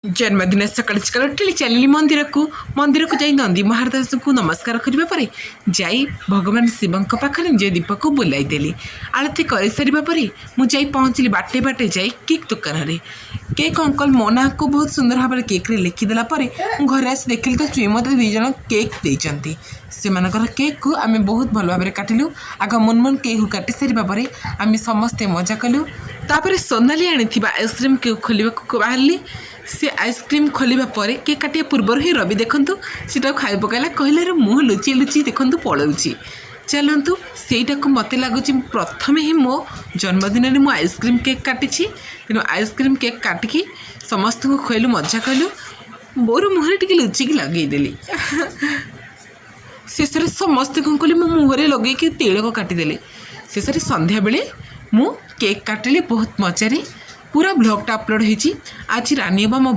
जन्मदिन सकाल सकाल उठिली चलिली मंदिर को जाई नंदी महाराज को नमस्कार करने पर जाई भगवान शिव पाखे निज दीप को बुलाई देली। आरती कर सारा पर मुझे पहुँचली बाटे बाटे जाई केक दुकान में। केक अंकल मो ना को बहुत सुंदर भाव में केक लिखिदेला घर आस देखिली तो चुई मत दुई जन केक देती से केक को आम बहुत भल भाव में काटिलु। आग मुनमुन केक को काटि सारा पर आम समस्ते मजा कलु। तापर सोनाली आनी आइसक्रीम केक खोल बाहरली। से आइसक्रीम खोलिबा परे केक काटिया पूर्व ही रवि देखंतु सीटा खाई पकाइला कहले रे मुँह लुचि लुचि देखंतु पलाउची। चलतु सेटा को मत लगुच प्रथम ही मो जन्मदिन में मुझे आइसक्रीम केक काटी तेणु आइसक्रीम केक काटिकी समस्त को खुआलु मजा कलु। मोर मुहर टी लुचिकी लगेदेली। शेष में समस्ते कौन कली मो मुहर लगे तिलक काटिदेली। शेष में संध्या बेले मु केक काटिली बहुत मजारे। पूरा ब्लॉगटा अपलोड होती आज रानी मो